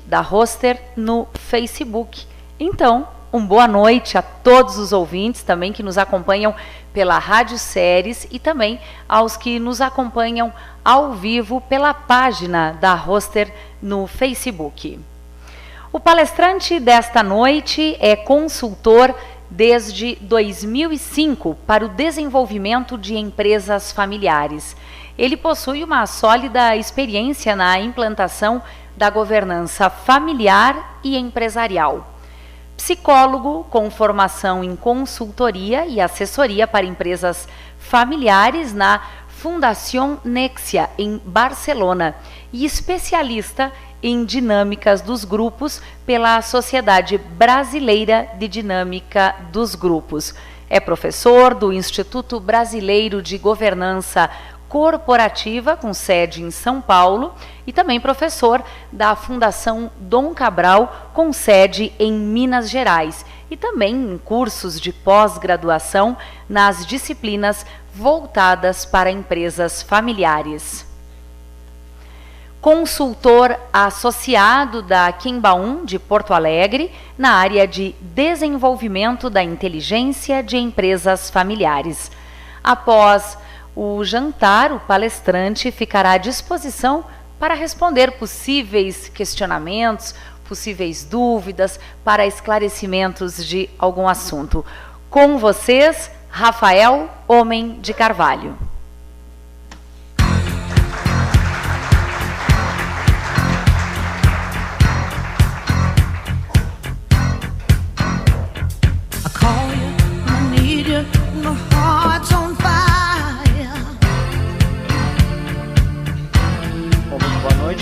da Roster no Facebook. Então, boa noite a todos os ouvintes também que nos acompanham pela Rádio Séries e também aos que nos acompanham ao vivo pela página da Roster no Facebook. O palestrante desta noite é consultor desde 2005 para o desenvolvimento de empresas familiares. Ele possui uma sólida experiência na implantação da governança familiar e empresarial. Psicólogo com formação em consultoria e assessoria para empresas familiares na Fundación Nexia, em Barcelona, e especialista em dinâmicas dos grupos pela Sociedade Brasileira de Dinâmica dos Grupos. É professor do Instituto Brasileiro de Governança Corporativa, com sede em São Paulo, e também professor da Fundação Dom Cabral, com sede em Minas Gerais, e também em cursos de pós-graduação nas disciplinas voltadas para empresas familiares. Consultor associado da Kimbaum de Porto Alegre, na área de desenvolvimento da inteligência de empresas familiares. Após o jantar, o palestrante ficará à disposição para responder possíveis questionamentos, possíveis dúvidas, para esclarecimentos de algum assunto. Com vocês, Rafael Homem de Carvalho.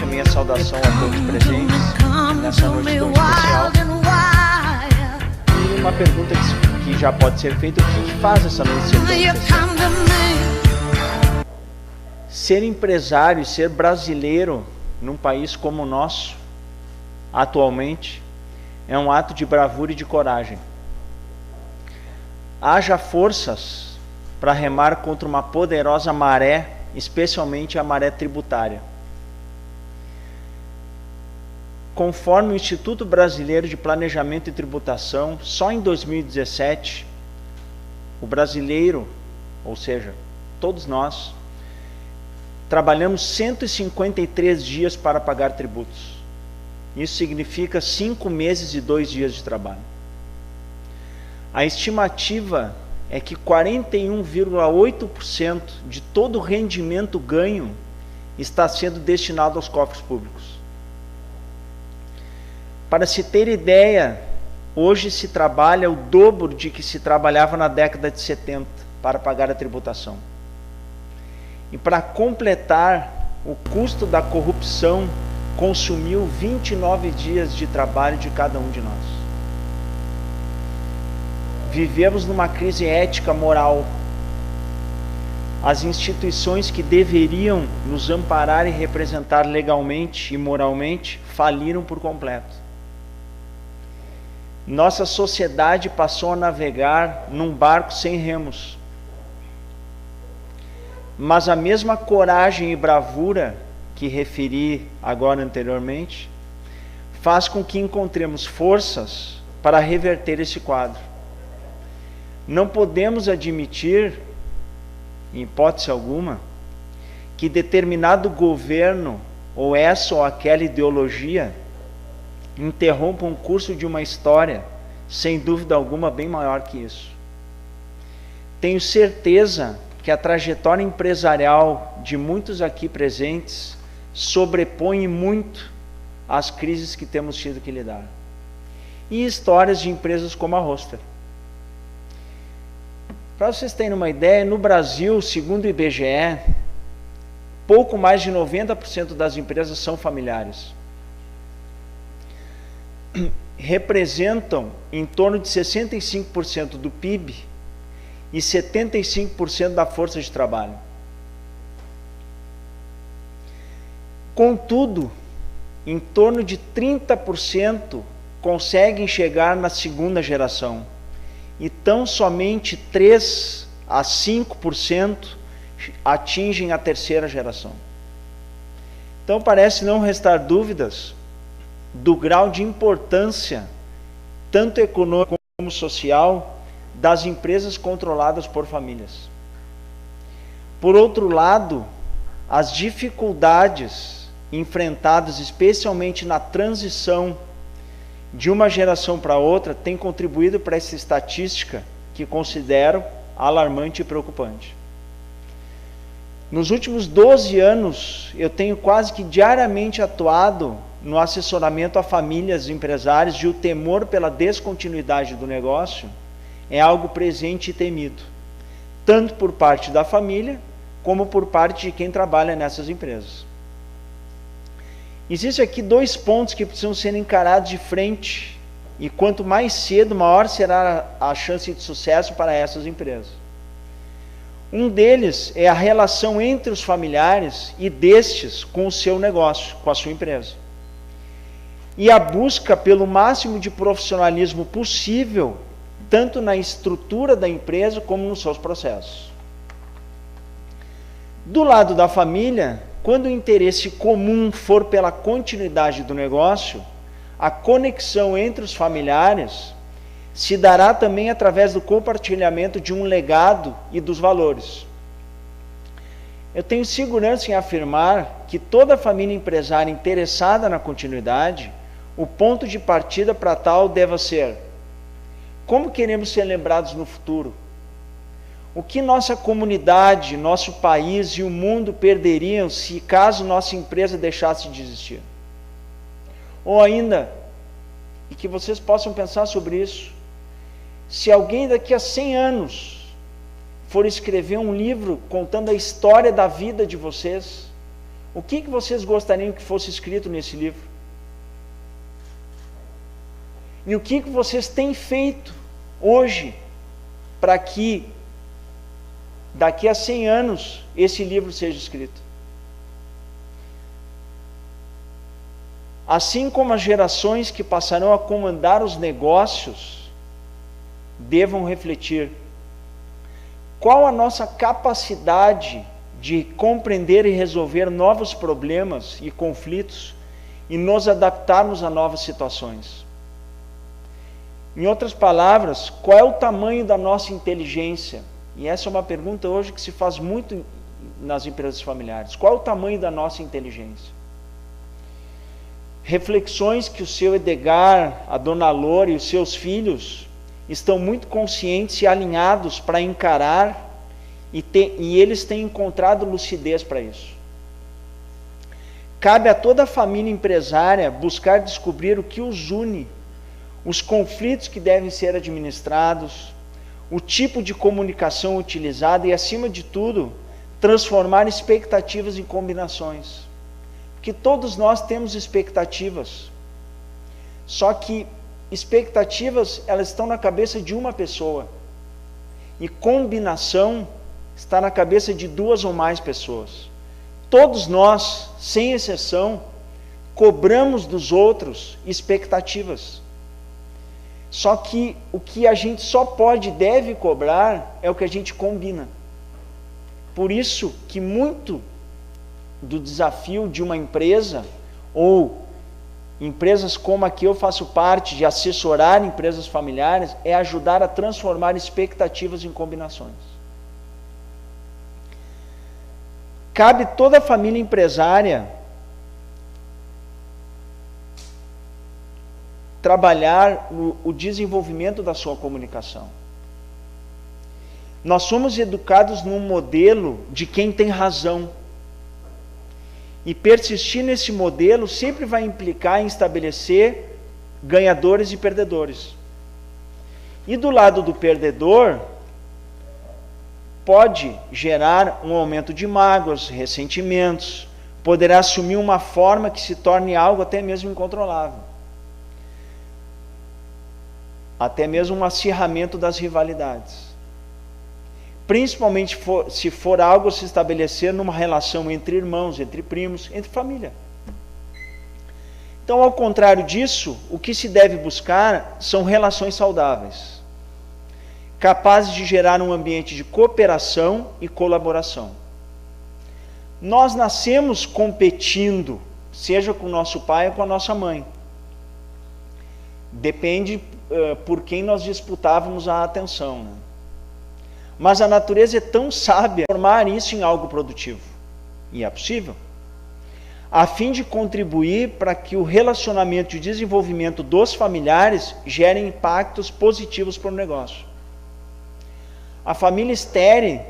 A minha saudação a todos presentes nessa noite tão especial. E uma pergunta que já pode ser feita: o que faz essa noite ser tão especial? Ser empresário e ser brasileiro num país como o nosso, atualmente, é um ato de bravura e de coragem. Haja forças para remar contra uma poderosa maré, especialmente a maré tributária. Conforme o Instituto Brasileiro de Planejamento e Tributação, só em 2017, o brasileiro, ou seja, todos nós, trabalhamos 153 dias para pagar tributos. Isso significa 5 meses e 2 dias de trabalho. A estimativa é que 41,8% de todo o rendimento ganho está sendo destinado aos cofres públicos. Para se ter ideia, hoje se trabalha o dobro de que se trabalhava na década de 70 para pagar a tributação. E para completar, o custo da corrupção consumiu 29 dias de trabalho de cada um de nós. Vivemos numa crise ética moral. As instituições que deveriam nos amparar e representar legalmente e moralmente faliram por completo. Nossa sociedade passou a navegar num barco sem remos. Mas a mesma coragem e bravura que referi agora anteriormente faz com que encontremos forças para reverter esse quadro. Não podemos admitir, em hipótese alguma, que determinado governo ou essa ou aquela ideologia interrompa um curso de uma história, sem dúvida alguma, bem maior que isso. Tenho certeza que a trajetória empresarial de muitos aqui presentes sobrepõe muito as crises que temos tido que lidar. E histórias de empresas como a Roster. Para vocês terem uma ideia, no Brasil, segundo o IBGE, pouco mais de 90% das empresas são familiares. Representam em torno de 65% do PIB e 75% da força de trabalho. Contudo, em torno de 30% conseguem chegar na segunda geração e tão somente 3 a 5% atingem a terceira geração. Então parece não restar dúvidas do grau de importância, tanto econômico como social, das empresas controladas por famílias. Por outro lado, as dificuldades enfrentadas, especialmente na transição de uma geração para outra, têm contribuído para essa estatística que considero alarmante e preocupante. Nos últimos 12 anos, eu tenho quase que diariamente atuado no assessoramento a famílias empresárias, e o temor pela descontinuidade do negócio é algo presente e temido, tanto por parte da família, como por parte de quem trabalha nessas empresas. Existem aqui 2 pontos que precisam ser encarados de frente, e quanto mais cedo, maior será a chance de sucesso para essas empresas. Um deles é a relação entre os familiares e destes com o seu negócio, com a sua empresa. E a busca pelo máximo de profissionalismo possível, tanto na estrutura da empresa como nos seus processos. Do lado da família, quando o interesse comum for pela continuidade do negócio, a conexão entre os familiares se dará também através do compartilhamento de um legado e dos valores. Eu tenho segurança em afirmar que toda família empresária interessada na continuidade, o ponto de partida para tal deve ser: como queremos ser lembrados no futuro? O que nossa comunidade, nosso país e o mundo perderiam se caso nossa empresa deixasse de existir? Ou ainda, e que vocês possam pensar sobre isso, se alguém daqui a 100 anos for escrever um livro contando a história da vida de vocês, o que vocês gostariam que fosse escrito nesse livro? E o que vocês têm feito hoje para que daqui a 100 anos esse livro seja escrito? Assim como as gerações que passarão a comandar os negócios devam refletir qual a nossa capacidade de compreender e resolver novos problemas e conflitos e nos adaptarmos a novas situações. Em outras palavras, qual é o tamanho da nossa inteligência? E essa é uma pergunta hoje que se faz muito nas empresas familiares. Qual é o tamanho da nossa inteligência? Reflexões que o seu Edgar, a dona Loura e os seus filhos estão muito conscientes e alinhados para encarar, e eles têm encontrado lucidez para isso. Cabe a toda a família empresária buscar descobrir o que os une, os conflitos que devem ser administrados, o tipo de comunicação utilizada e, acima de tudo, transformar expectativas em combinações. Porque todos nós temos expectativas, só que expectativas, elas estão na cabeça de uma pessoa, e combinação está na cabeça de 2 ou mais pessoas. Todos nós, sem exceção, cobramos dos outros expectativas. Só que o que a gente só pode e deve cobrar é o que a gente combina. Por isso que muito do desafio de uma empresa, ou empresas como a que eu faço parte, de assessorar empresas familiares, é ajudar a transformar expectativas em combinações. Cabe toda a família empresária trabalhar o desenvolvimento da sua comunicação. Nós somos educados num modelo de quem tem razão. E persistir nesse modelo sempre vai implicar em estabelecer ganhadores e perdedores. E do lado do perdedor, pode gerar um aumento de mágoas, ressentimentos, poderá assumir uma forma que se torne algo até mesmo incontrolável. Até mesmo um acirramento das rivalidades. Principalmente se for algo a se estabelecer numa relação entre irmãos, entre primos, entre família. Então, ao contrário disso, o que se deve buscar são relações saudáveis, capazes de gerar um ambiente de cooperação e colaboração. Nós nascemos competindo, seja com o nosso pai ou com a nossa mãe. Depende por quem nós disputávamos a atenção, né? Mas a natureza é tão sábia transformar isso em algo produtivo. E é possível. A fim de contribuir para que o relacionamento e o desenvolvimento dos familiares gerem impactos positivos para o negócio. A família Steri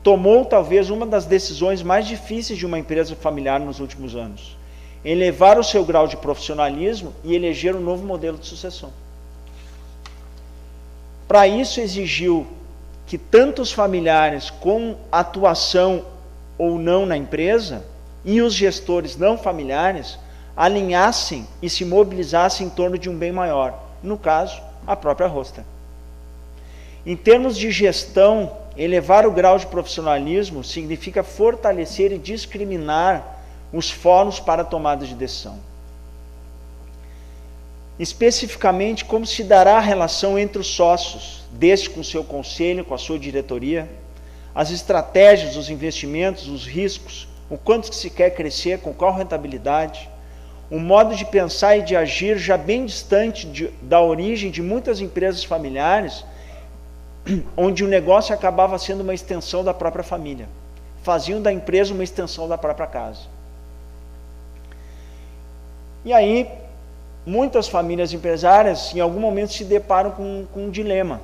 tomou talvez uma das decisões mais difíceis de uma empresa familiar nos últimos anos: elevar o seu grau de profissionalismo e eleger um novo modelo de sucessão. Para isso exigiu que tanto os familiares com atuação ou não na empresa e os gestores não familiares alinhassem e se mobilizassem em torno de um bem maior, no caso, a própria Roster. Em termos de gestão, elevar o grau de profissionalismo significa fortalecer e discriminar os fóruns para a tomada de decisão. Especificamente, como se dará a relação entre os sócios, deste com o seu conselho, com a sua diretoria, as estratégias, os investimentos, os riscos, o quanto que se quer crescer, com qual rentabilidade, um modo de pensar e de agir já bem distante da origem de muitas empresas familiares, onde o negócio acabava sendo uma extensão da própria família. Faziam da empresa uma extensão da própria casa. E aí, muitas famílias empresárias, em algum momento, se deparam com um dilema.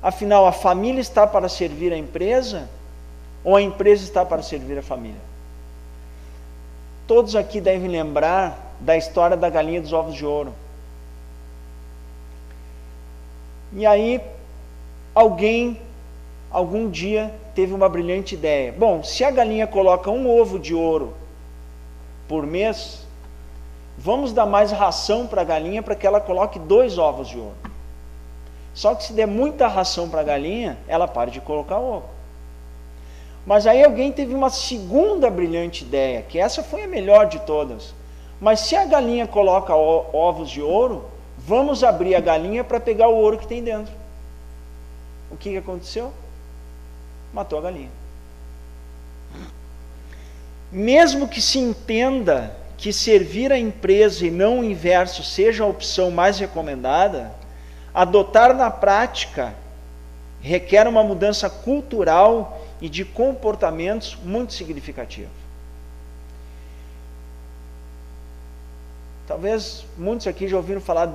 Afinal, a família está para servir a empresa ou a empresa está para servir a família? Todos aqui devem lembrar da história da galinha dos ovos de ouro. E aí, alguém, algum dia, teve uma brilhante ideia. Bom, se a galinha coloca um ovo de ouro por mês, vamos dar mais ração para a galinha para que ela coloque 2 ovos de ouro. Só que se der muita ração para a galinha, ela para de colocar ovo. Mas aí alguém teve uma segunda brilhante ideia, que essa foi a melhor de todas. Mas se a galinha coloca ovos de ouro, vamos abrir a galinha para pegar o ouro que tem dentro. O que aconteceu? Matou a galinha. Mesmo que se entenda que servir a empresa e não o inverso seja a opção mais recomendada, adotar na prática requer uma mudança cultural e de comportamentos muito significativa. Talvez muitos aqui já ouviram falar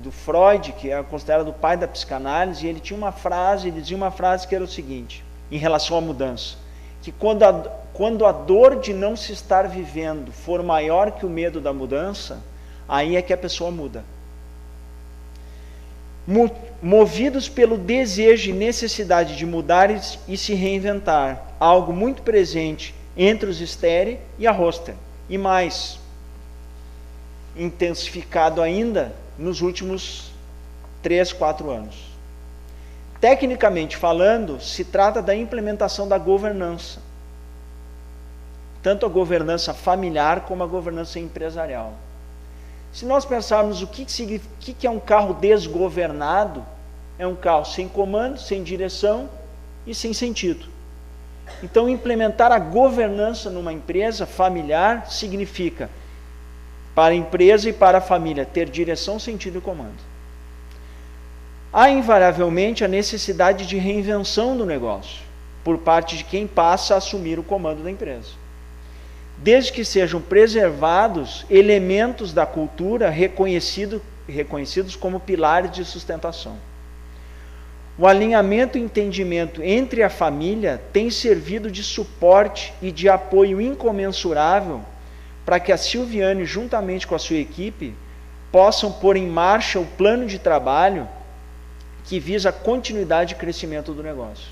do Freud, que é considerado o pai da psicanálise, e ele tinha uma frase, ele dizia uma frase que era o seguinte, em relação à mudança, que quando a dor de não se estar vivendo for maior que o medo da mudança, aí é que a pessoa muda. Movidos pelo desejo e necessidade de mudar e se reinventar, algo muito presente entre os Steri e a Roster, e mais, intensificado ainda nos últimos 3, 4 anos. Tecnicamente falando, se trata da implementação da governança, tanto a governança familiar como a governança empresarial. Se nós pensarmos o que é um carro desgovernado, é um carro sem comando, sem direção e sem sentido. Então, implementar a governança numa empresa familiar significa, para a empresa e para a família, ter direção, sentido e comando. Há invariavelmente a necessidade de reinvenção do negócio, por parte de quem passa a assumir o comando da empresa. Desde que sejam preservados elementos da cultura reconhecidos como pilares de sustentação. O alinhamento e entendimento entre a família tem servido de suporte e de apoio incomensurável para que a Silviane, juntamente com a sua equipe, possam pôr em marcha o plano de trabalho que visa a continuidade e crescimento do negócio.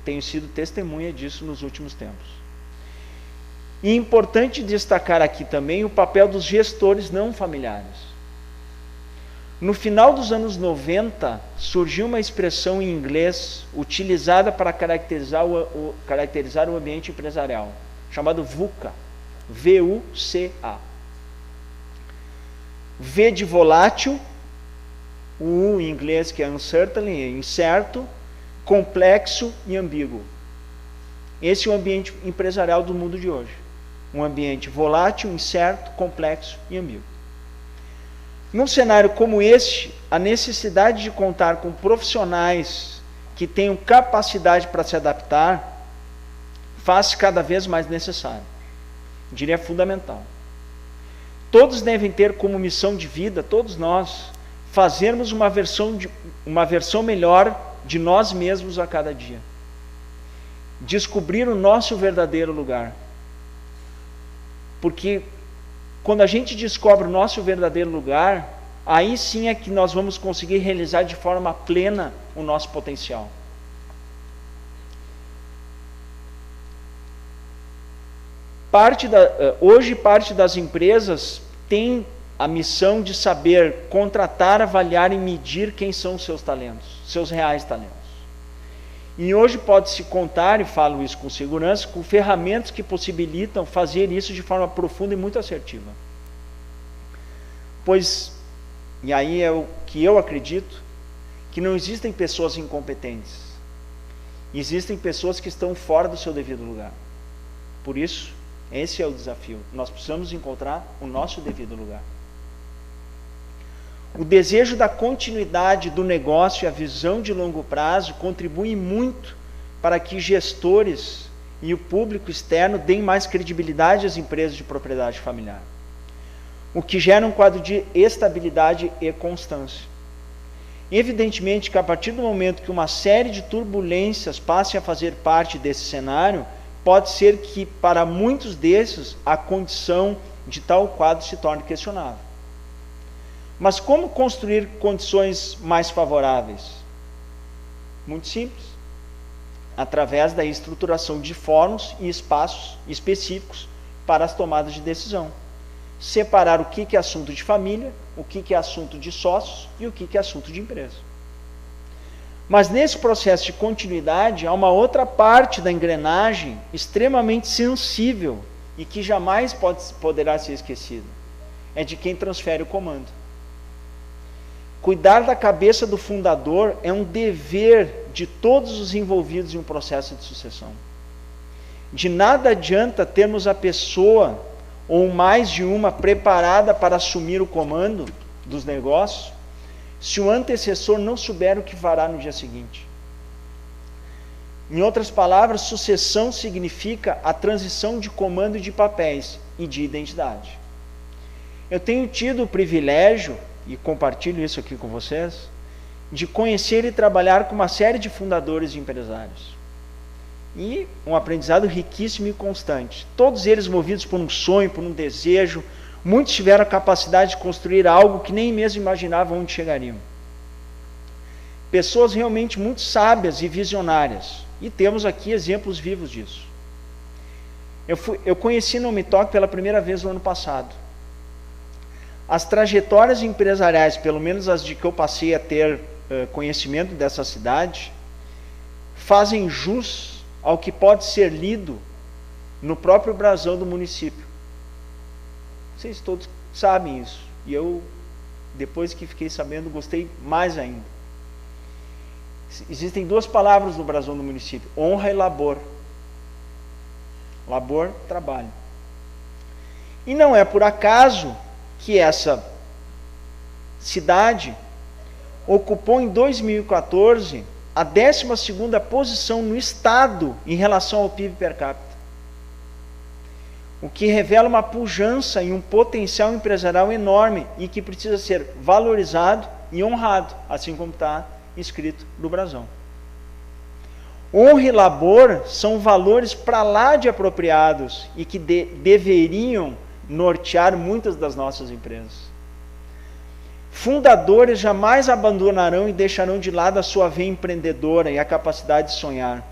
Tenho sido testemunha disso nos últimos tempos. E é importante destacar aqui também o papel dos gestores não familiares. No final dos anos 90, surgiu uma expressão em inglês utilizada para caracterizar o ambiente empresarial, chamado VUCA, V-U-C-A. V de volátil, o U em inglês que é uncertain, incerto, complexo e ambíguo. Esse é o ambiente empresarial do mundo de hoje. Um ambiente volátil, incerto, complexo e ambíguo. Num cenário como este, a necessidade de contar com profissionais que tenham capacidade para se adaptar faz-se cada vez mais necessário. Eu diria fundamental. Todos devem ter como missão de vida, todos nós, fazermos uma versão melhor de nós mesmos a cada dia. Descobrir o nosso verdadeiro lugar. Porque quando a gente descobre o nosso verdadeiro lugar, aí sim é que nós vamos conseguir realizar de forma plena o nosso potencial. Hoje parte das empresas tem a missão de saber contratar, avaliar e medir quem são os seus talentos, seus reais talentos. E hoje pode-se contar, e falo isso com segurança, com ferramentas que possibilitam fazer isso de forma profunda e muito assertiva. Pois, e aí é o que eu acredito, que não existem pessoas incompetentes. Existem pessoas que estão fora do seu devido lugar. Por isso, esse é o desafio. Nós precisamos encontrar o nosso devido lugar. O desejo da continuidade do negócio e a visão de longo prazo contribuem muito para que gestores e o público externo deem mais credibilidade às empresas de propriedade familiar, o que gera um quadro de estabilidade e constância. Evidentemente que a partir do momento que uma série de turbulências passem a fazer parte desse cenário, pode ser que para muitos desses a condição de tal quadro se torne questionável. Mas como construir condições mais favoráveis? Muito simples. Através da estruturação de fóruns e espaços específicos para as tomadas de decisão. Separar o que é assunto de família, o que é assunto de sócios e o que é assunto de empresa. Mas nesse processo de continuidade, há uma outra parte da engrenagem extremamente sensível e que jamais poderá ser esquecida. É de quem transfere o comando. Cuidar da cabeça do fundador é um dever de todos os envolvidos em um processo de sucessão. De nada adianta termos a pessoa, ou mais de uma, preparada para assumir o comando dos negócios, se o antecessor não souber o que fará no dia seguinte. Em outras palavras, sucessão significa a transição de comando de papéis e de identidade. Eu tenho tido o privilégio, e compartilho isso aqui com vocês, de conhecer e trabalhar com uma série de fundadores e empresários. E um aprendizado riquíssimo e constante. Todos eles movidos por um sonho, por um desejo. Muitos tiveram a capacidade de construir algo que nem mesmo imaginavam onde chegariam. Pessoas realmente muito sábias e visionárias. E temos aqui exemplos vivos disso. Eu conheci no Umitoque pela primeira vez no ano passado. As trajetórias empresariais, pelo menos as de que eu passei a ter conhecimento dessa cidade, fazem jus ao que pode ser lido no próprio brasão do município. Vocês todos sabem isso. E eu, depois que fiquei sabendo, gostei mais ainda. Existem duas palavras no brasão do município: honra e labor. Labor, trabalho. E não é por acaso que essa cidade ocupou em 2014 a 12ª posição no estado em relação ao PIB per capita. O que revela uma pujança e um potencial empresarial enorme e que precisa ser valorizado e honrado, assim como está escrito no brasão. Honra e labor são valores para lá de apropriados e que deveriam nortear muitas das nossas empresas. Fundadores jamais abandonarão e deixarão de lado a sua veia empreendedora e a capacidade de sonhar.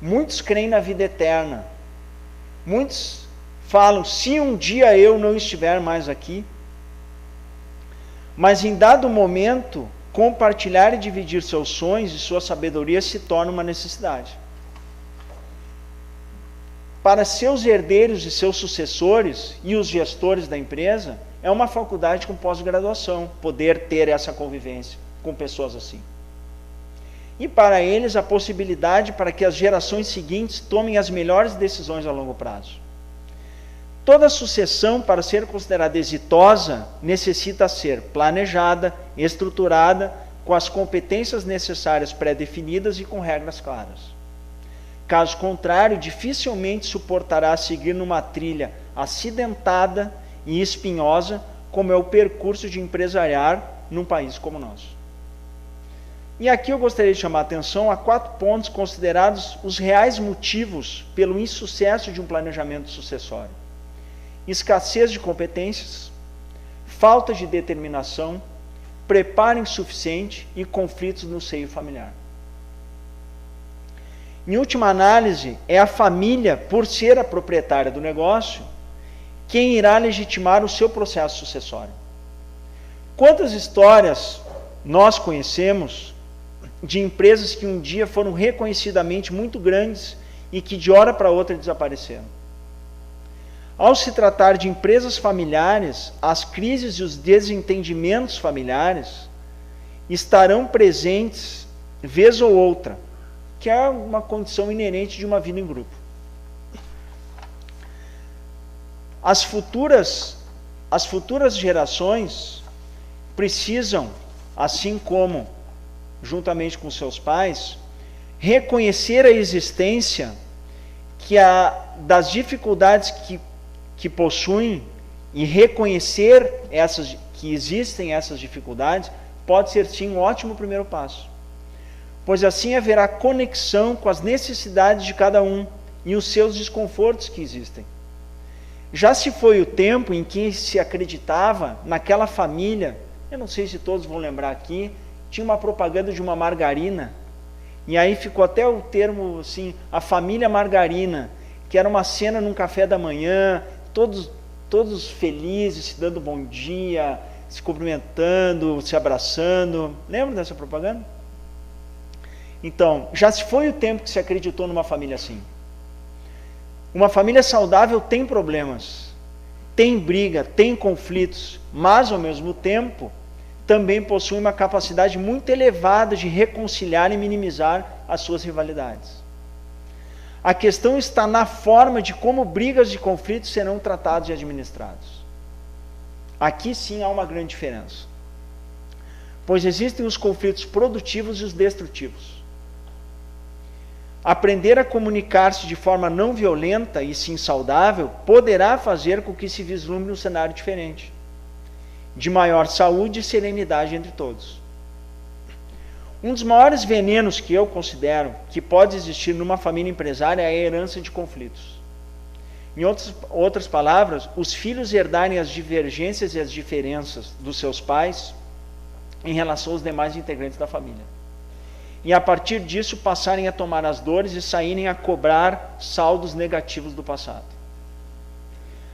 Muitos creem na vida eterna. Muitos falam: se um dia eu não estiver mais aqui. Mas em dado momento, compartilhar e dividir seus sonhos e sua sabedoria se torna uma necessidade. Para seus herdeiros e seus sucessores e os gestores da empresa, é uma faculdade com pós-graduação poder ter essa convivência com pessoas assim. E para eles, a possibilidade para que as gerações seguintes tomem as melhores decisões a longo prazo. Toda sucessão, para ser considerada exitosa, necessita ser planejada, estruturada, com as competências necessárias pré-definidas e com regras claras. Caso contrário, dificilmente suportará seguir numa trilha acidentada e espinhosa, como é o percurso de empresariar num país como o nosso. E aqui eu gostaria de chamar a atenção a 4 pontos considerados os reais motivos pelo insucesso de um planejamento sucessório: escassez de competências, falta de determinação, preparo insuficiente e conflitos no seio familiar. Em última análise, é a família, por ser a proprietária do negócio, quem irá legitimar o seu processo sucessório. Quantas histórias nós conhecemos de empresas que um dia foram reconhecidamente muito grandes e que de hora para outra desapareceram? Ao se tratar de empresas familiares, as crises e os desentendimentos familiares estarão presentes vez ou outra, que é uma condição inerente de uma vida em grupo. As futuras gerações precisam, assim como juntamente com seus pais, reconhecer a existência das dificuldades que possuem, e reconhecer que existem essas dificuldades pode ser sim um ótimo primeiro passo, pois assim haverá conexão com as necessidades de cada um e os seus desconfortos que existem. Já se foi o tempo em que se acreditava naquela família, eu não sei se todos vão lembrar aqui, tinha uma propaganda de uma margarina, e aí ficou até o termo assim, a família margarina, que era uma cena num café da manhã, todos felizes, se dando bom dia, se cumprimentando, se abraçando. Lembra dessa propaganda? Então, já se foi o tempo que se acreditou numa família assim. Uma família saudável tem problemas, tem briga, tem conflitos, mas ao mesmo tempo também possui uma capacidade muito elevada de reconciliar e minimizar as suas rivalidades. A questão está na forma de como brigas e conflitos serão tratados e administrados. Aqui sim há uma grande diferença, pois existem os conflitos produtivos e os destrutivos. Aprender a comunicar-se de forma não violenta e sim saudável poderá fazer com que se vislumbre um cenário diferente, de maior saúde e serenidade entre todos. Um dos maiores venenos que eu considero que pode existir numa família empresária é a herança de conflitos. Em outras palavras, os filhos herdarem as divergências e as diferenças dos seus pais em relação aos demais integrantes da família. E a partir disso passarem a tomar as dores e saírem a cobrar saldos negativos do passado.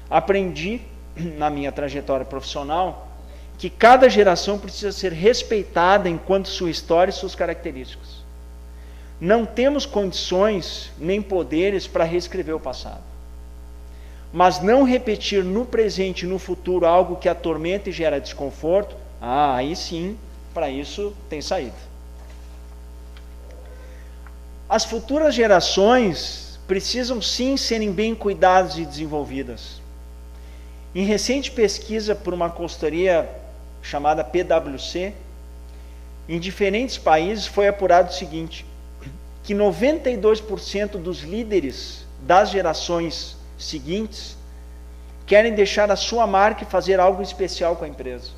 Aprendi, na minha trajetória profissional, que cada geração precisa ser respeitada enquanto sua história e suas características. Não temos condições nem poderes para reescrever o passado. Mas não repetir no presente e no futuro algo que atormenta e gera desconforto, aí sim, para isso tem saída. As futuras gerações precisam sim serem bem cuidadas e desenvolvidas. Em recente pesquisa por uma consultoria chamada PwC, em diferentes países foi apurado o seguinte, que 92% dos líderes das gerações seguintes querem deixar a sua marca e fazer algo especial com a empresa.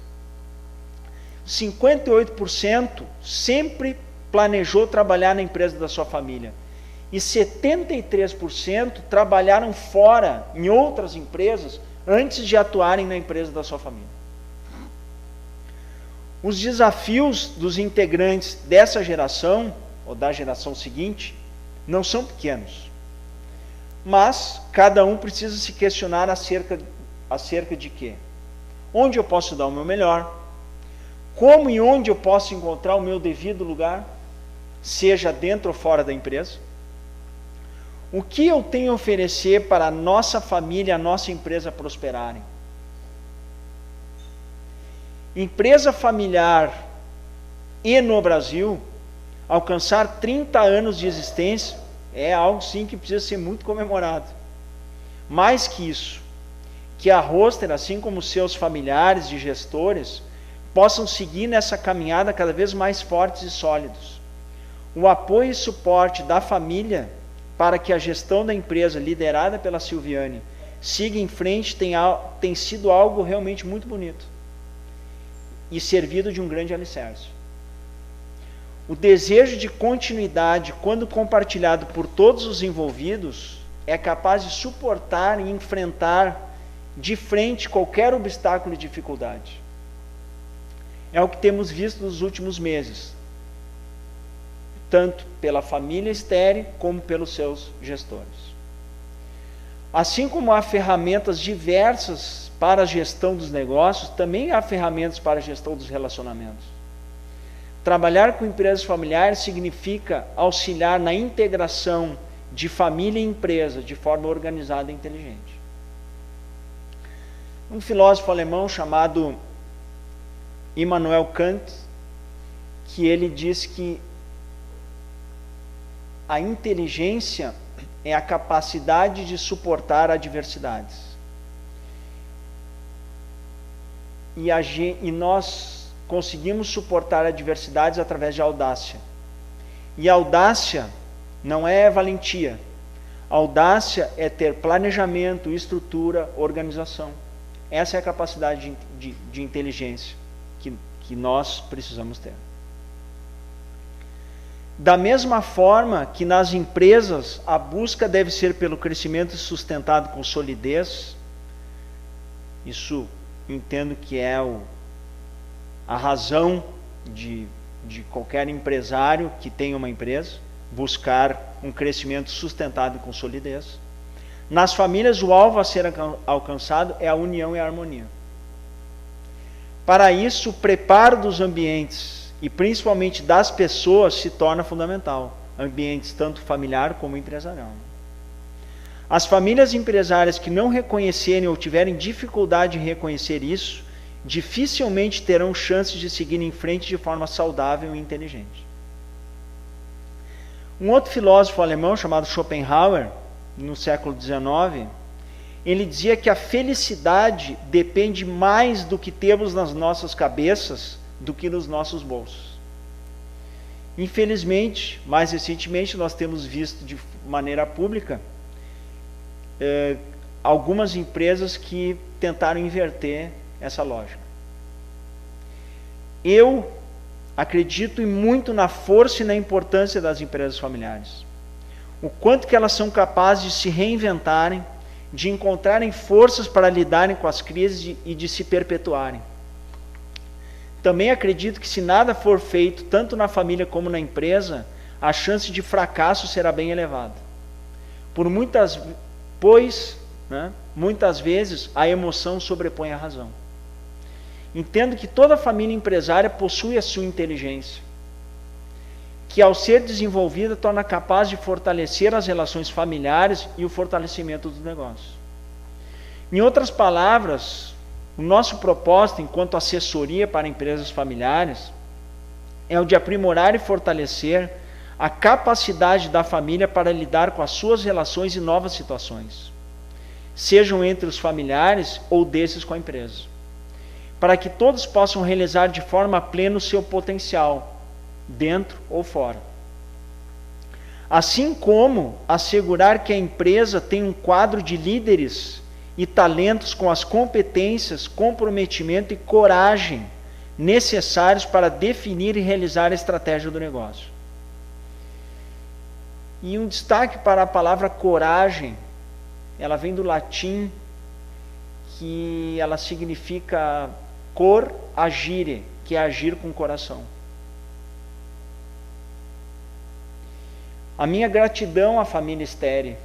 58% sempre planejou trabalhar na empresa da sua família. E 73% trabalharam fora, em outras empresas, antes de atuarem na empresa da sua família. Os desafios dos integrantes dessa geração, ou da geração seguinte, não são pequenos. Mas cada um precisa se questionar acerca de quê? Onde eu posso dar o meu melhor? Como e onde eu posso encontrar o meu devido lugar? Seja dentro ou fora da empresa? O que eu tenho a oferecer para a nossa família, a nossa empresa prosperarem? Empresa familiar e no Brasil, alcançar 30 anos de existência é algo sim que precisa ser muito comemorado. Mais que isso, que a Roster, assim como seus familiares e gestores, possam seguir nessa caminhada cada vez mais fortes e sólidos. O apoio e suporte da família para que a gestão da empresa, liderada pela Silviane, siga em frente tem sido algo realmente muito bonito e servido de um grande alicerce. O desejo de continuidade, quando compartilhado por todos os envolvidos, é capaz de suportar e enfrentar de frente qualquer obstáculo e dificuldade. É o que temos visto nos últimos meses, tanto pela família Steri como pelos seus gestores. Assim como há ferramentas diversas para a gestão dos negócios, também há ferramentas para a gestão dos relacionamentos. Trabalhar com empresas familiares significa auxiliar na integração de família e empresa de forma organizada e inteligente. Um filósofo alemão chamado Immanuel Kant, que ele diz que a inteligência é a capacidade de suportar adversidades. E nós conseguimos suportar adversidades através de audácia. E audácia não é valentia. Audácia é ter planejamento, estrutura, organização. Essa é a capacidade de inteligência que nós precisamos ter. Da mesma forma que nas empresas a busca deve ser pelo crescimento sustentado com solidez, isso entendo que é a razão de qualquer empresário que tenha uma empresa, buscar um crescimento sustentado com solidez. Nas famílias, o alvo a ser alcançado é a união e a harmonia. Para isso, o preparo dos ambientes e principalmente das pessoas se torna fundamental. Ambientes tanto familiar como empresarial. As famílias empresárias que não reconhecerem ou tiverem dificuldade em reconhecer isso, dificilmente terão chances de seguir em frente de forma saudável e inteligente. Um outro filósofo alemão chamado Schopenhauer, no século XIX, ele dizia que a felicidade depende mais do que temos nas nossas cabeças do que nos nossos bolsos. Infelizmente, mais recentemente, nós temos visto de maneira pública algumas empresas que tentaram inverter essa lógica. Eu acredito muito na força e na importância das empresas familiares. O quanto que elas são capazes de se reinventarem, de encontrarem forças para lidarem com as crises e de se perpetuarem. Também acredito que se nada for feito, tanto na família como na empresa, a chance de fracasso será bem elevada. Muitas vezes a emoção sobrepõe a razão. Entendo que toda família empresária possui a sua inteligência, que ao ser desenvolvida torna capaz de fortalecer as relações familiares e o fortalecimento dos negócios. Em outras palavras, o nosso propósito enquanto assessoria para empresas familiares é o de aprimorar e fortalecer a capacidade da família para lidar com as suas relações e novas situações, sejam entre os familiares ou desses com a empresa, para que todos possam realizar de forma plena o seu potencial, dentro ou fora. Assim como assegurar que a empresa tem um quadro de líderes e talentos com as competências, comprometimento e coragem necessários para definir e realizar a estratégia do negócio. E um destaque para a palavra coragem, ela vem do latim, que ela significa cor agire, que é agir com o coração. A minha gratidão à família Steri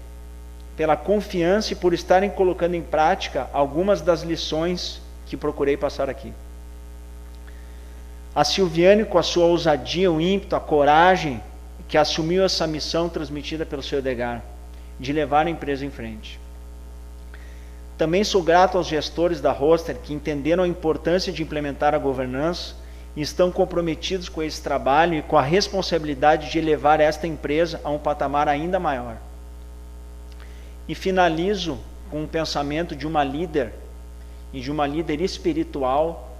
pela confiança e por estarem colocando em prática algumas das lições que procurei passar aqui. A Silviane, com a sua ousadia, o ímpeto, a coragem, que assumiu essa missão transmitida pelo seu Edgar, de levar a empresa em frente. Também sou grato aos gestores da Roster que entenderam a importância de implementar a governança e estão comprometidos com esse trabalho e com a responsabilidade de levar esta empresa a um patamar ainda maior. E finalizo com um pensamento de uma líder e de uma líder espiritual.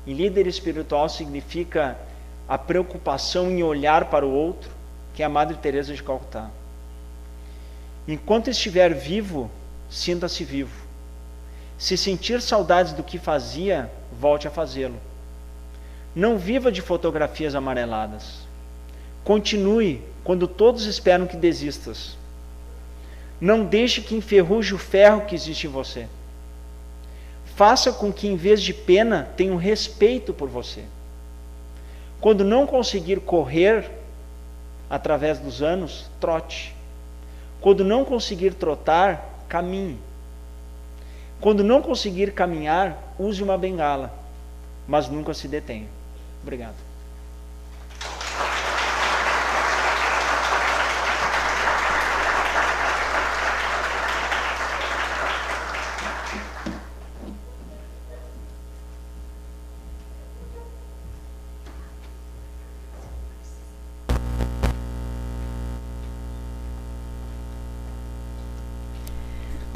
E líder espiritual significa a preocupação em olhar para o outro, que é a Madre Teresa de Calcutá. Enquanto estiver vivo, sinta-se vivo. Se sentir saudades do que fazia, volte a fazê-lo. Não viva de fotografias amareladas. Continue quando todos esperam que desistas. Não deixe que enferruje o ferro que existe em você. Faça com que, em vez de pena, tenham respeito por você. Quando não conseguir correr através dos anos, trote. Quando não conseguir trotar, caminhe. Quando não conseguir caminhar, use uma bengala, mas nunca se detenha. Obrigado.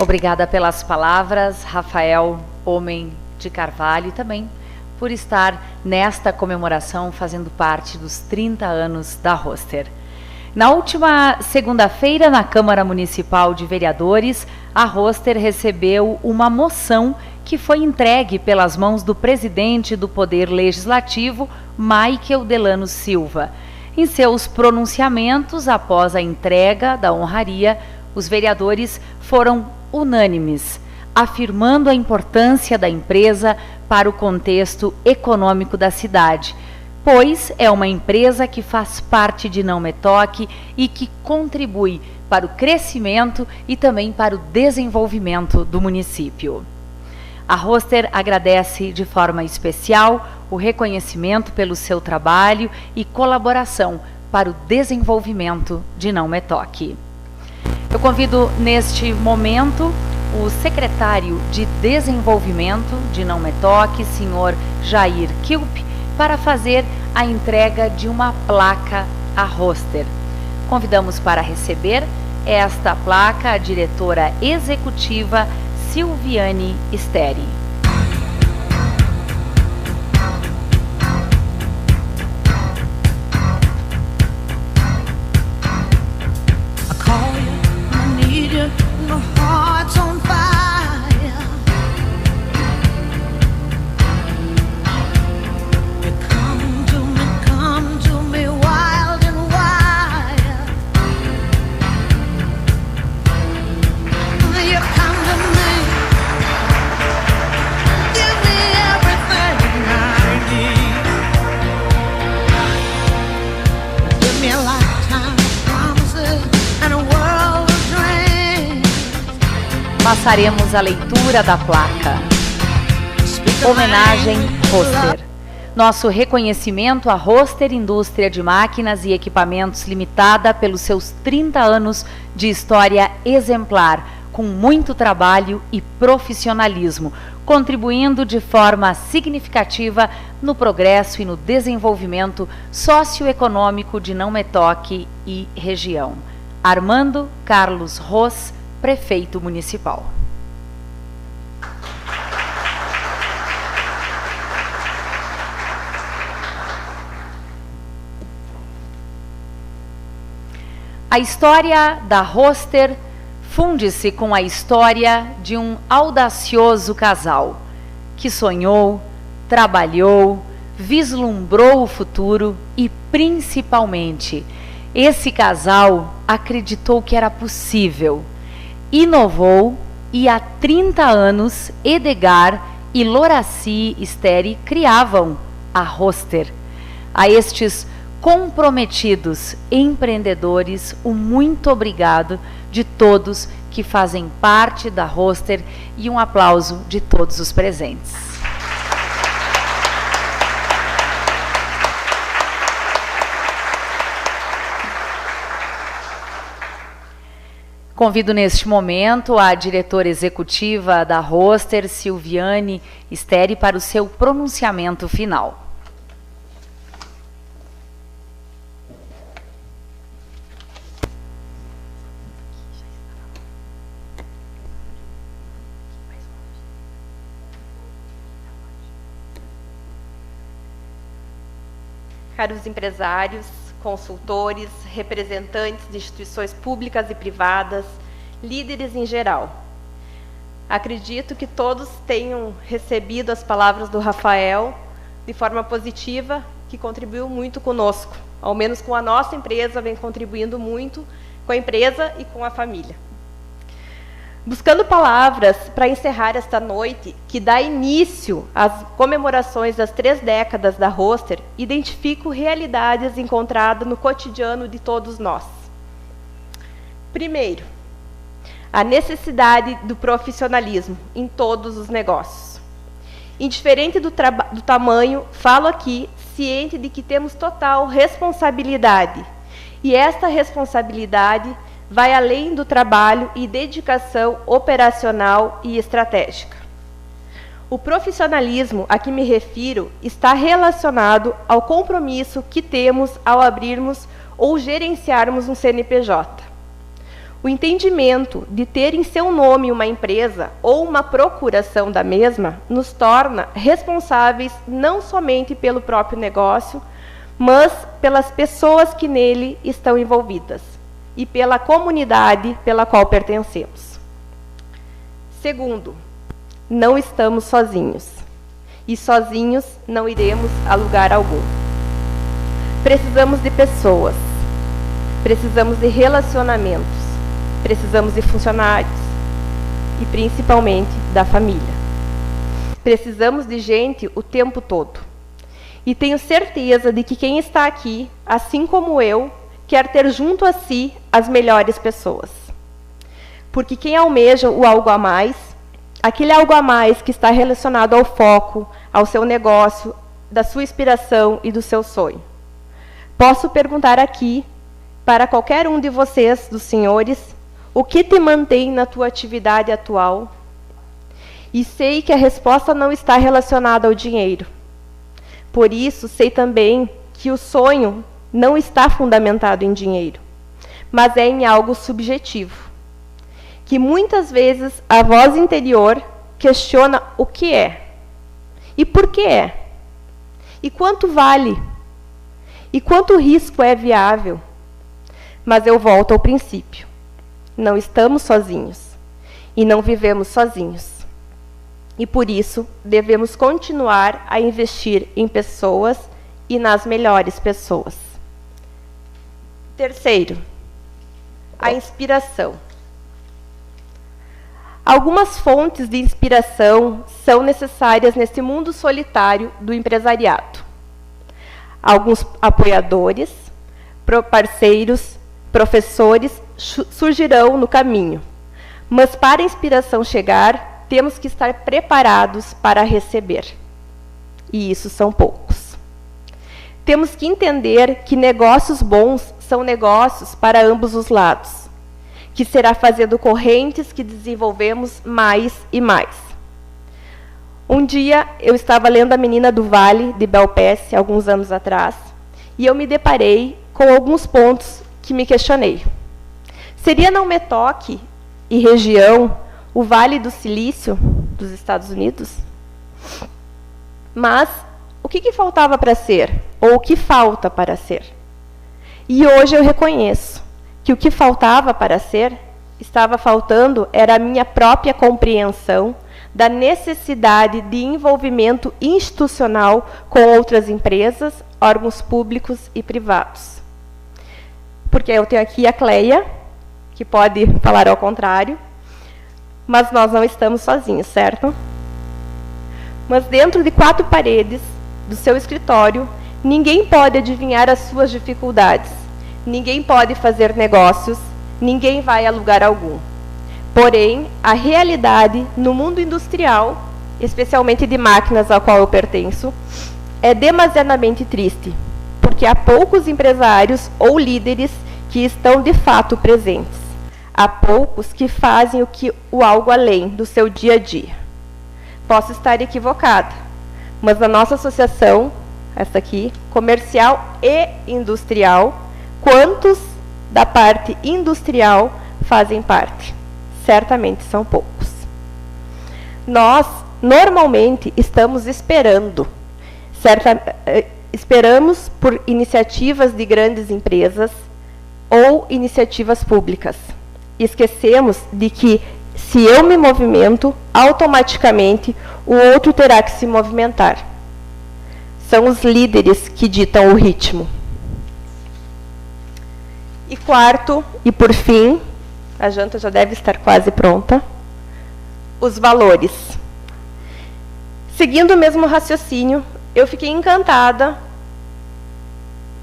Obrigada pelas palavras, Rafael Homem de Carvalho, e também por estar nesta comemoração fazendo parte dos 30 anos da Roster. Na última segunda-feira, na Câmara Municipal de Vereadores, a Roster recebeu uma moção que foi entregue pelas mãos do presidente do Poder Legislativo, Michael Delano Silva. Em seus pronunciamentos, após a entrega da honraria, os vereadores foram unânimes, afirmando a importância da empresa para o contexto econômico da cidade, pois é uma empresa que faz parte de Não Me Toque e que contribui para o crescimento e também para o desenvolvimento do município. A Roster agradece de forma especial o reconhecimento pelo seu trabalho e colaboração para o desenvolvimento de Não Me Toque. Eu convido neste momento o secretário de Desenvolvimento de Não Me Toque, senhor Jair Kilp, para fazer a entrega de uma placa à Roster. Convidamos para receber esta placa a diretora executiva Silviane Steri. Passaremos a leitura da placa. Homenagem Roster. Nosso reconhecimento à Roster Indústria de Máquinas e Equipamentos Limitada pelos seus 30 anos de história exemplar, com muito trabalho e profissionalismo, contribuindo de forma significativa no progresso e no desenvolvimento socioeconômico de Não Me Toque e região. Armando Carlos Ros, Prefeito Municipal. A história da Roster funde-se com a história de um audacioso casal que sonhou, trabalhou, vislumbrou o futuro e, principalmente, esse casal acreditou que era possível, inovou e há 30 anos Edgar e Loraci Steri criavam a Roster. A estes comprometidos empreendedores, o muito obrigado de todos que fazem parte da Roster e um aplauso de todos os presentes. Convido neste momento a diretora executiva da Roster, Silviane Steri, para o seu pronunciamento final. caros empresários, consultores, representantes de instituições públicas e privadas, líderes em geral. Acredito que todos tenham recebido as palavras do Rafael de forma positiva, que contribuiu muito conosco, ao menos com a nossa empresa, vem contribuindo muito com a empresa e com a família. Buscando palavras para encerrar esta noite, que dá início às comemorações das 3 décadas da Roster, identifico realidades encontradas no cotidiano de todos nós. Primeiro, a necessidade do profissionalismo em todos os negócios. Indiferente do tamanho, falo aqui ciente de que temos total responsabilidade. E esta responsabilidade vai além do trabalho e dedicação operacional e estratégica. O profissionalismo a que me refiro está relacionado ao compromisso que temos ao abrirmos ou gerenciarmos um CNPJ. O entendimento de ter em seu nome uma empresa ou uma procuração da mesma nos torna responsáveis não somente pelo próprio negócio, mas pelas pessoas que nele estão envolvidas e pela comunidade pela qual pertencemos. Segundo, não estamos sozinhos. E sozinhos não iremos a lugar algum. Precisamos de pessoas. Precisamos de relacionamentos. Precisamos de funcionários. E principalmente da família. Precisamos de gente o tempo todo. E tenho certeza de que quem está aqui, assim como eu, quer ter junto a si as melhores pessoas. Porque quem almeja o algo a mais, aquele algo a mais que está relacionado ao foco, ao seu negócio, da sua inspiração e do seu sonho. Posso perguntar aqui, para qualquer um de vocês, dos senhores, o que te mantém na tua atividade atual? E sei que a resposta não está relacionada ao dinheiro. Por isso, sei também que o sonho não está fundamentado em dinheiro, mas é em algo subjetivo, que muitas vezes a voz interior questiona o que é, e por que é, e quanto vale, e quanto risco é viável. Mas eu volto ao princípio, não estamos sozinhos, e não vivemos sozinhos. E por isso, devemos continuar a investir em pessoas e nas melhores pessoas. Terceiro, a inspiração. Algumas fontes de inspiração são necessárias nesse mundo solitário do empresariado. Alguns apoiadores, parceiros, professores surgirão no caminho. Mas para a inspiração chegar, temos que estar preparados para receber. E isso são poucos. Temos que entender que negócios bons são negócios para ambos os lados, que será fazendo correntes que desenvolvemos mais e mais. Um dia, eu estava lendo A Menina do Vale, de Bel Pace, alguns anos atrás, e eu me deparei com alguns pontos que me questionei. Seria não Metoque e região o Vale do Silício dos Estados Unidos? Mas o que faltava para ser? Ou o que falta para ser? E hoje eu reconheço que o que faltava para ser, estava faltando, era a minha própria compreensão da necessidade de envolvimento institucional com outras empresas, órgãos públicos e privados. Porque eu tenho aqui a Cleia, que pode falar ao contrário, mas nós não estamos sozinhos, certo? Mas dentro de 4 paredes do seu escritório, ninguém pode adivinhar as suas dificuldades, ninguém pode fazer negócios, ninguém vai a lugar algum. Porém, a realidade no mundo industrial, especialmente de máquinas ao qual eu pertenço, é demasiadamente triste, porque há poucos empresários ou líderes que estão de fato presentes. Há poucos que fazem o algo além do seu dia a dia. Posso estar equivocada, mas na nossa associação, essa aqui, comercial e industrial, quantos da parte industrial fazem parte? Certamente são poucos. Nós, normalmente, estamos esperando. esperamos por iniciativas de grandes empresas ou iniciativas públicas. Esquecemos de que, se eu me movimento, automaticamente o outro terá que se movimentar. São os líderes que ditam o ritmo. E quarto, e por fim, a janta já deve estar quase pronta, os valores. Seguindo o mesmo raciocínio, eu fiquei encantada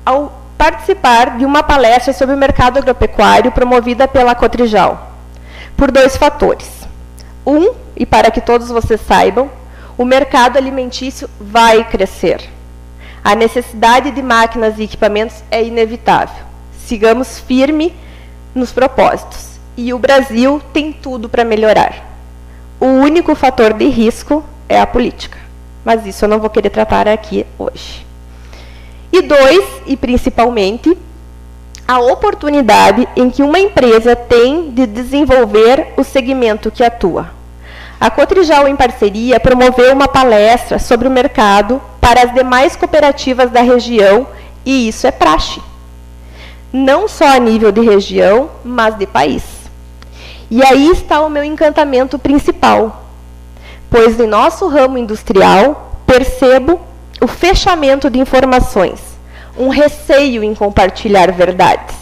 ao participar de uma palestra sobre o mercado agropecuário promovida pela Cotrijal, por 2 fatores. E para que todos vocês saibam, o mercado alimentício vai crescer. A necessidade de máquinas e equipamentos é inevitável. Sigamos firme nos propósitos. E o Brasil tem tudo para melhorar. O único fator de risco é a política. Mas isso eu não vou querer tratar aqui hoje. E 2, e principalmente, a oportunidade em que uma empresa tem de desenvolver o segmento que atua. A Cotrijal, em parceria, promoveu uma palestra sobre o mercado para as demais cooperativas da região, e isso é praxe. Não só a nível de região, mas de país. E aí está o meu encantamento principal, pois em nosso ramo industrial percebo o fechamento de informações, um receio em compartilhar verdades.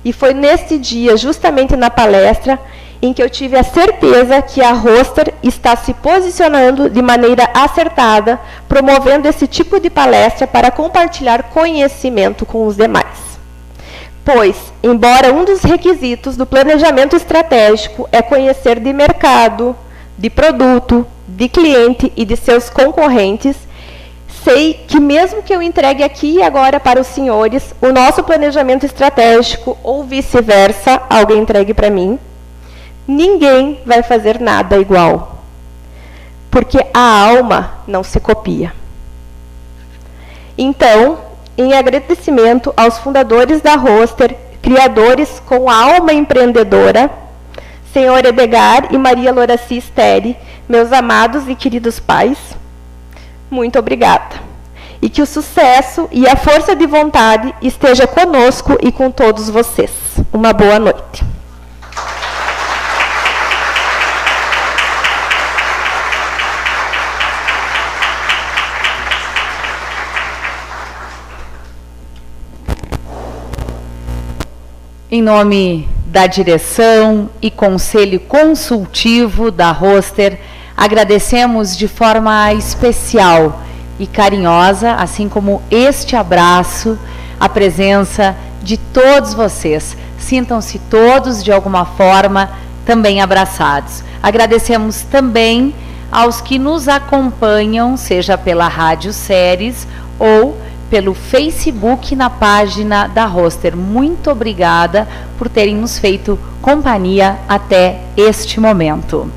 E foi nesse dia, justamente na palestra, em que eu tive a certeza que a Roster está se posicionando de maneira acertada, promovendo esse tipo de palestra para compartilhar conhecimento com os demais. Pois, embora um dos requisitos do planejamento estratégico é conhecer de mercado, de produto, de cliente e de seus concorrentes, sei que mesmo que eu entregue aqui e agora para os senhores o nosso planejamento estratégico ou vice-versa, alguém entregue para mim, ninguém vai fazer nada igual. Porque a alma não se copia. Então, em agradecimento aos fundadores da Roster, criadores com alma empreendedora, Senhor Edgar e Maria Loraci Steri, meus amados e queridos pais, muito obrigada. E que o sucesso e a força de vontade esteja conosco e com todos vocês. Uma boa noite. Em nome da direção e conselho consultivo da Roster, agradecemos de forma especial e carinhosa, assim como este abraço, a presença de todos vocês. Sintam-se todos, de alguma forma, também abraçados. Agradecemos também aos que nos acompanham, seja pela Rádio Séries ou pelo Facebook na página da Roster. Muito obrigada por terem nos feito companhia até este momento.